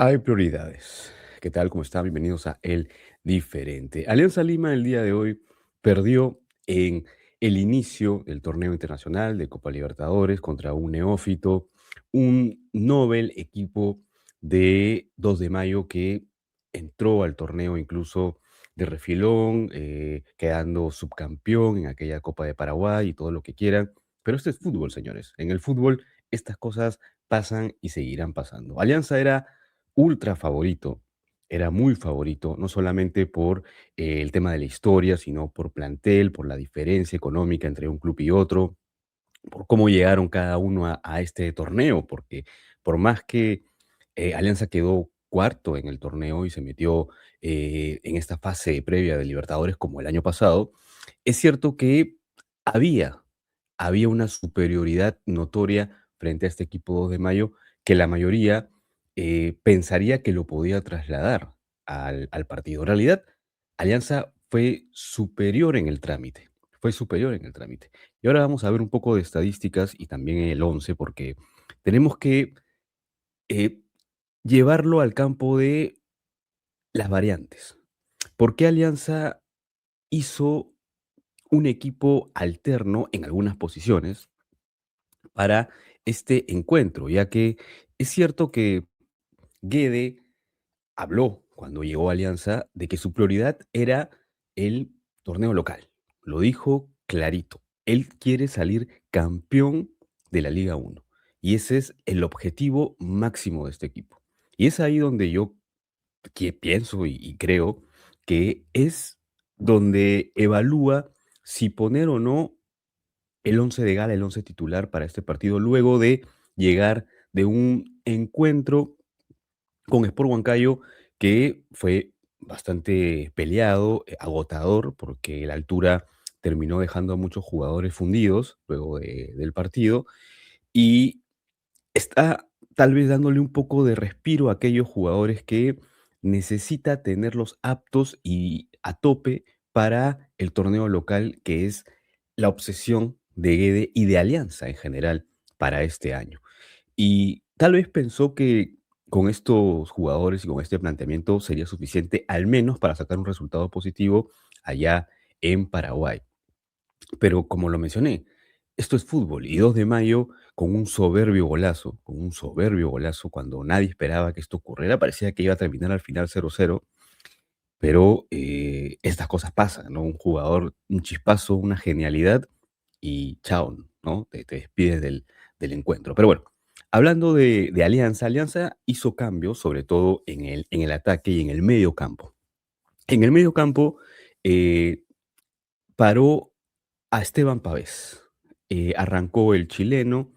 Hay prioridades. ¿Qué tal? ¿Cómo están? Bienvenidos a El Diferente. Alianza Lima el día de hoy perdió en el inicio del torneo internacional de Copa Libertadores contra un neófito, un Nobel equipo de 2 de mayo que entró al torneo incluso de refilón, quedando subcampeón en aquella Copa de Paraguay y todo lo que quieran. Pero este es fútbol, señores. En el fútbol estas cosas pasan y seguirán pasando. Alianza era ultra favorito, era muy favorito, no solamente por el tema de la historia, sino por plantel, por la diferencia económica entre un club y otro, por cómo llegaron cada uno a este torneo, porque por más que Alianza quedó cuarto en el torneo y se metió en esta fase previa de Libertadores como el año pasado, es cierto que había, había una superioridad notoria frente a este equipo 2 de mayo que la mayoría pensaría que lo podía trasladar al partido. En realidad, Alianza fue superior en el trámite, fue superior en el trámite. Y ahora vamos a ver un poco de estadísticas y también el 11, porque tenemos que eh, llevarlo al campo de las variantes. ¿Por qué Alianza hizo un equipo alterno en algunas posiciones para este encuentro? Ya que es cierto que Guede habló cuando llegó a Alianza de que su prioridad era el torneo local. Lo dijo clarito. Él quiere salir campeón de la Liga 1. Y ese es el objetivo máximo de este equipo. Y es ahí donde yo pienso y creo que es donde evalúa si poner o no el 11 de gala, el 11 titular para este partido, luego de llegar de un encuentro con Sport Huancayo, que fue bastante peleado, agotador, porque la altura terminó dejando a muchos jugadores fundidos luego del partido, y está tal vez dándole un poco de respiro a aquellos jugadores que necesita tenerlos aptos y a tope para el torneo local, que es la obsesión de Guede y de Alianza en general para este año. Y tal vez pensó que con estos jugadores y con este planteamiento sería suficiente, al menos para sacar un resultado positivo allá en Paraguay. Pero como lo mencioné, esto es fútbol y 2 de mayo con un soberbio golazo cuando nadie esperaba que esto ocurriera, parecía que iba a terminar al final 0-0, pero estas cosas pasan, ¿no? Un jugador, un chispazo, una genialidad y chao, ¿no? Te despides del encuentro. Pero bueno, hablando de Alianza, Alianza hizo cambios, sobre todo en el ataque y en el medio campo. En el medio campo paró a Esteban Pavés. Arrancó el chileno,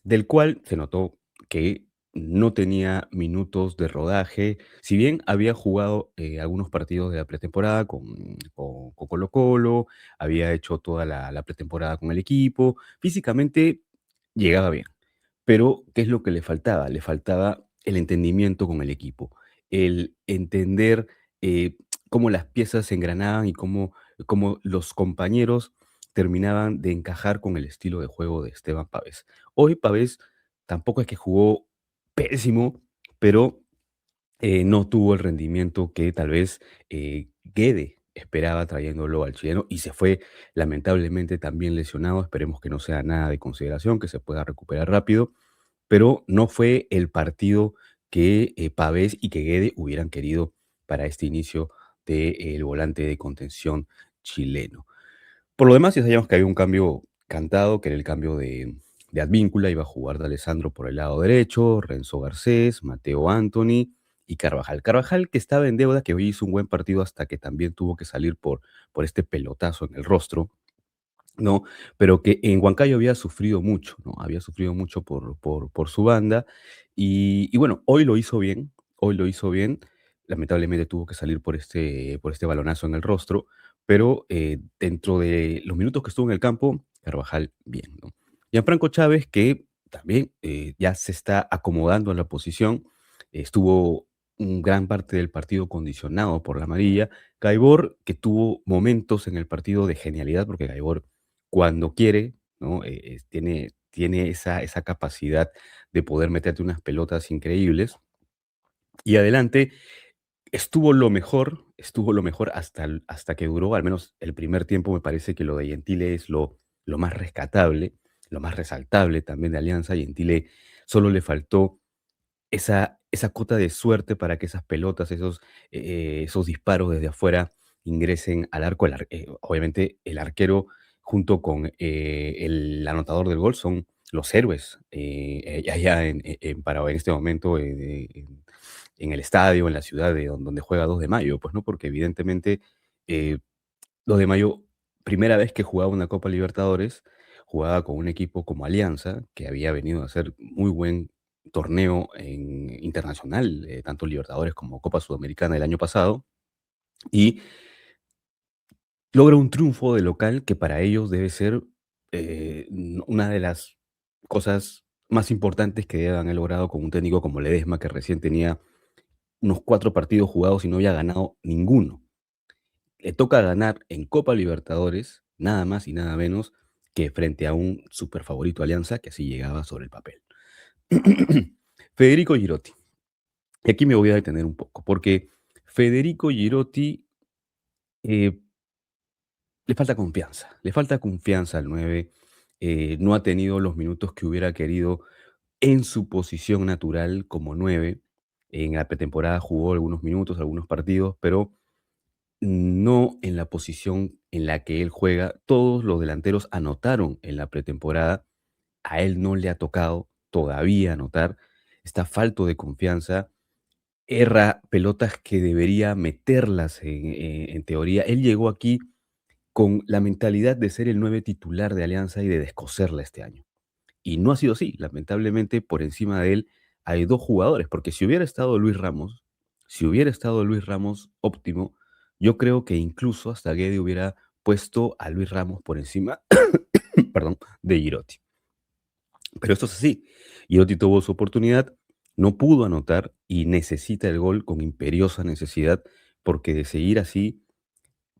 del cual se notó que no tenía minutos de rodaje. Si bien había jugado algunos partidos de la pretemporada con Colo-Colo, había hecho toda la pretemporada con el equipo, físicamente llegaba bien. Pero, ¿qué es lo que le faltaba? Le faltaba el entendimiento con el equipo, el entender cómo las piezas se engranaban y cómo los compañeros terminaban de encajar con el estilo de juego de Esteban Pavés. Hoy Pavés tampoco es que jugó pésimo, pero no tuvo el rendimiento que tal vez Guede esperaba trayéndolo al chileno y se fue lamentablemente también lesionado. Esperemos que no sea nada de consideración, que se pueda recuperar rápido, pero no fue el partido que Pavés y que Guede hubieran querido para este inicio del volante de contención chileno. Por lo demás, ya sabíamos que había un cambio cantado, que era el cambio de Advíncula, iba a jugar de Alessandro por el lado derecho, Renzo Garcés, Mateo Anthony y Carvajal. Carvajal que estaba en deuda, que hoy hizo un buen partido hasta que también tuvo que salir por este pelotazo en el rostro, ¿no? Pero que en Huancayo había sufrido mucho, ¿no? Había sufrido mucho por su banda. Y bueno, hoy lo hizo bien, hoy lo hizo bien. Lamentablemente tuvo que salir por este balonazo en el rostro, pero dentro de los minutos que estuvo en el campo, Carvajal bien, ¿no? Gianfranco Chávez, que también ya se está acomodando en la posición, estuvo gran parte del partido condicionado por la amarilla. Gaibor, que tuvo momentos en el partido de genialidad, porque Gaibor cuando quiere, ¿no? Tiene esa capacidad de poder meterte unas pelotas increíbles. Y adelante estuvo lo mejor hasta que duró, al menos el primer tiempo. Me parece que lo de Gentile es lo más rescatable, lo más resaltable también de Alianza. Gentile solo le faltó esa cota de suerte para que esas pelotas, esos disparos desde afuera ingresen al arco. Obviamente el arquero junto con el anotador del gol son los héroes allá en Paraguay en este momento, en el estadio, en la ciudad donde juega 2 de Mayo, pues, ¿no? Porque evidentemente, eh, 2 de Mayo, primera vez que jugaba una Copa Libertadores, jugaba con un equipo como Alianza, que había venido a hacer muy buen torneo internacional, tanto Libertadores como Copa Sudamericana el año pasado, y logra un triunfo de local que para ellos debe ser una de las cosas más importantes que deben haber logrado con un técnico como Ledesma, que recién tenía unos 4 partidos jugados y no había ganado ninguno. Le toca ganar en Copa Libertadores, nada más y nada menos que frente a un superfavorito Alianza, que así llegaba sobre el papel. Federico Girotti. Y aquí me voy a detener un poco, porque Federico Girotti eh, le falta confianza al 9, no ha tenido los minutos que hubiera querido en su posición natural como 9. En la pretemporada jugó algunos minutos, algunos partidos, pero no en la posición en la que él juega. Todos los delanteros anotaron en la pretemporada, a él no le ha tocado todavía anotar, está falto de confianza, erra pelotas que debería meterlas en teoría. Él llegó aquí con la mentalidad de ser el 9 titular de Alianza y de descoserla este año. Y no ha sido así. Lamentablemente, por encima de él hay 2 jugadores, porque si hubiera estado Luis Ramos óptimo, yo creo que incluso hasta Guede hubiera puesto a Luis Ramos por encima, perdón, de Girotti. Pero esto es así. Girotti tuvo su oportunidad, no pudo anotar y necesita el gol con imperiosa necesidad, porque de seguir así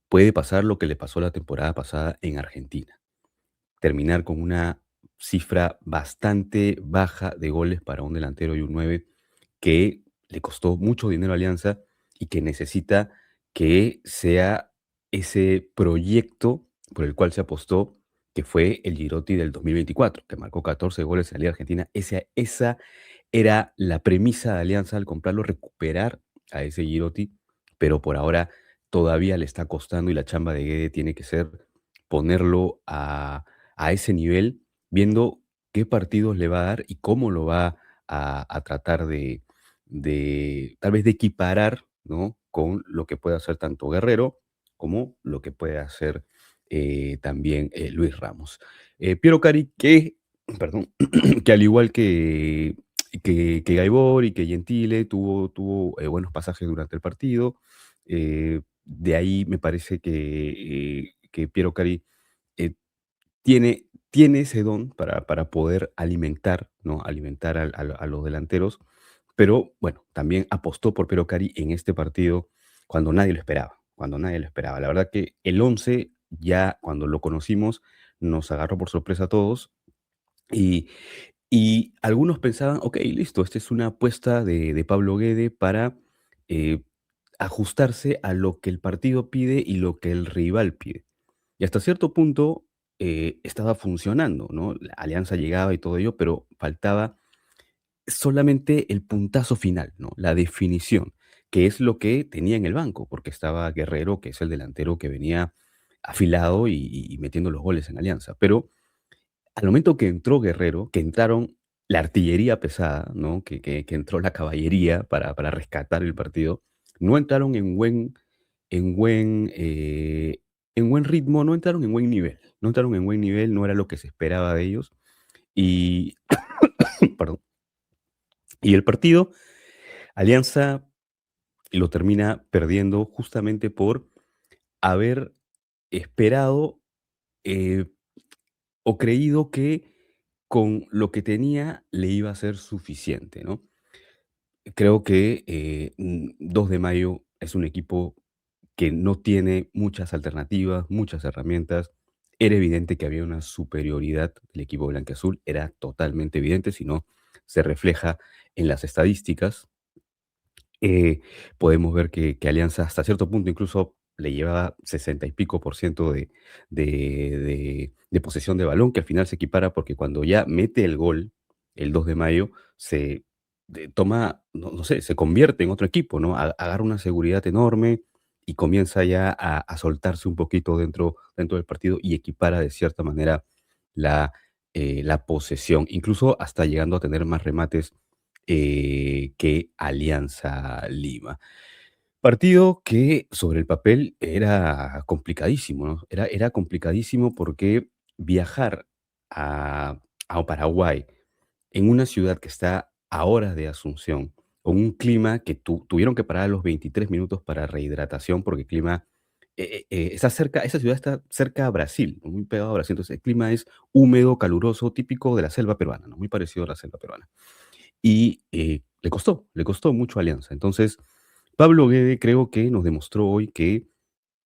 puede pasar lo que le pasó la temporada pasada en Argentina. Terminar con una cifra bastante baja de goles para un delantero y un 9 que le costó mucho dinero a Alianza y que necesita que sea ese proyecto por el cual se apostó, que fue el Girotti del 2024, que marcó 14 goles en la Liga Argentina. Esa era la premisa de Alianza al comprarlo, recuperar a ese Girotti, pero por ahora todavía le está costando y la chamba de Guede tiene que ser ponerlo a ese nivel, viendo qué partidos le va a dar y cómo lo va a tratar de tal vez de equiparar, ¿no? Con lo que puede hacer tanto Guerrero como lo que puede hacer también Luis Ramos. Piero Cari, que, perdón, que al igual que Gaibor y que Gentile tuvo buenos pasajes durante el partido. De ahí me parece que Piero Cari eh, tiene ese don para poder alimentar, ¿no? Alimentar a los delanteros, pero bueno, también apostó por Piero Cari en este partido cuando nadie lo esperaba, cuando nadie lo esperaba. La verdad que el 11 ya cuando lo conocimos nos agarró por sorpresa a todos y algunos pensaban: "Okey, listo, esta es una apuesta de Pablo Guede para, eh, ajustarse a lo que el partido pide y lo que el rival pide". Y hasta cierto punto, estaba funcionando, ¿no? La Alianza llegaba y todo ello, pero faltaba solamente el puntazo final, ¿no? La definición, que es lo que tenía en el banco, porque estaba Guerrero, que es el delantero que venía afilado y metiendo los goles en Alianza. Pero al momento que entró Guerrero, que entraron la artillería pesada, ¿no? Que entró la caballería para rescatar el partido, no entraron en buen, eh, en buen ritmo, no entraron en buen nivel. No entraron en buen nivel, no era lo que se esperaba de ellos. Y, perdón, y el partido, Alianza lo termina perdiendo justamente por haber esperado eh, o creído que con lo que tenía le iba a ser suficiente, ¿no? Creo que 2 de Mayo es un equipo que no tiene muchas alternativas, muchas herramientas. Era evidente que había una superioridad del equipo blanquiazul, era totalmente evidente, si no se refleja en las estadísticas. Eh, Podemos ver que Alianza hasta cierto punto incluso le llevaba 60 y pico por ciento de posesión de balón, que al final se equipara porque cuando ya mete el gol, el 2 de mayo, se toma, no sé, se convierte en otro equipo, ¿no? Agarra una seguridad enorme y comienza ya a soltarse un poquito dentro del partido y equipara de cierta manera la posesión, incluso hasta llegando a tener más remates que Alianza Lima. Partido que sobre el papel era complicadísimo, ¿no? Era complicadísimo porque viajar a, a Paraguay en una ciudad que está a horas de Asunción, con un clima que tuvieron que parar a los 23 minutos para rehidratación, porque el clima está cerca, esa ciudad está cerca a Brasil, muy pegado a Brasil, entonces el clima es húmedo, caluroso, típico de la selva peruana, ¿no? Muy parecido a la selva peruana. Y le costó mucho a Alianza. Entonces, Pablo Guede creo que nos demostró hoy que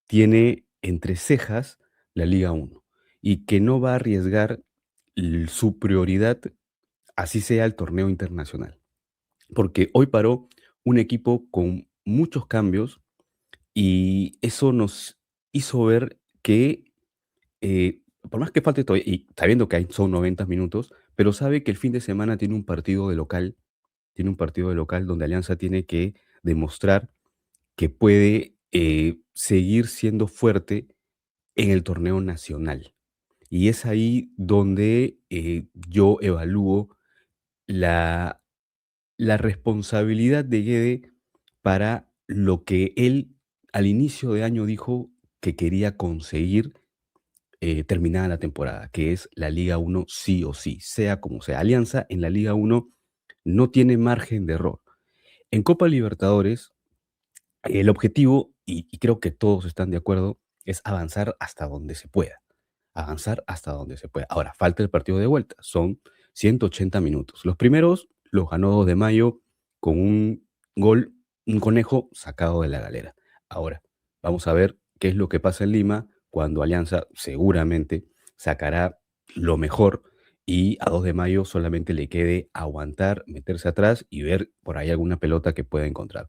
tiene entre cejas la Liga 1 y que no va a arriesgar su prioridad, así sea el torneo internacional. Porque hoy paró un equipo con muchos cambios y eso nos hizo ver que, por más que falte todavía, y sabiendo que son 90 minutos, pero sabe que el fin de semana tiene un partido de local donde Alianza tiene que demostrar que puede seguir siendo fuerte en el torneo nacional. Y es ahí donde yo evalúo la, la responsabilidad de Guede para lo que él al inicio de año dijo que quería conseguir terminada la temporada, que es la Liga 1 sí o sí, sea como sea. Alianza en la Liga 1 no tiene margen de error. En Copa Libertadores, el objetivo, y creo que todos están de acuerdo, es avanzar hasta donde se pueda. Avanzar hasta donde se pueda. Ahora, falta el partido de vuelta. Son 180 minutos. Los primeros los ganó 2 de mayo con un gol, un conejo sacado de la galera. Ahora, vamos a ver qué es lo que pasa en Lima cuando Alianza seguramente sacará lo mejor y a 2 de mayo solamente le quede aguantar, meterse atrás y ver por ahí alguna pelota que pueda encontrar.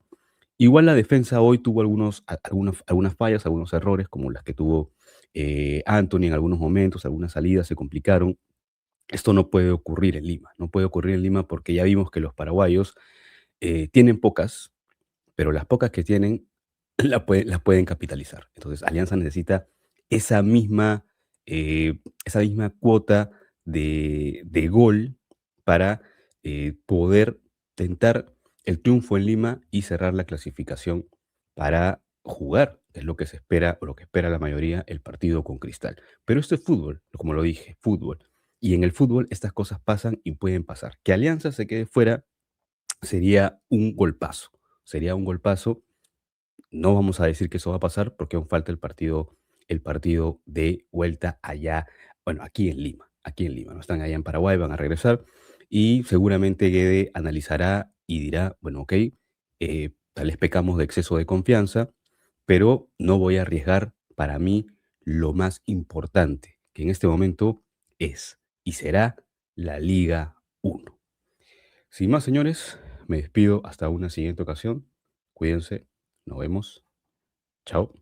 Igual la defensa hoy tuvo algunas fallas, algunos errores, como las que tuvo Anthony en algunos momentos, algunas salidas se complicaron. Esto no puede ocurrir en Lima, no puede ocurrir en Lima porque ya vimos que los paraguayos tienen pocas, pero las pocas que tienen las pueden capitalizar. Entonces, Alianza necesita esa misma, esa misma cuota de gol para poder tentar el triunfo en Lima y cerrar la clasificación para jugar, que es lo que se espera o lo que espera la mayoría, el partido con Cristal. Pero esto es fútbol, como lo dije, fútbol. Y en el fútbol estas cosas pasan y pueden pasar. Que Alianza se quede fuera sería un golpazo. Sería un golpazo. No vamos a decir que eso va a pasar porque aún falta el partido de vuelta allá, bueno, aquí en Lima, no están allá en Paraguay, van a regresar y seguramente Guede analizará y dirá, bueno, ok, tal vez pecamos de exceso de confianza, pero no voy a arriesgar para mí lo más importante, que en este momento es y será la Liga 1. Sin más, señores, me despido hasta una siguiente ocasión. Cuídense, nos vemos. Chao.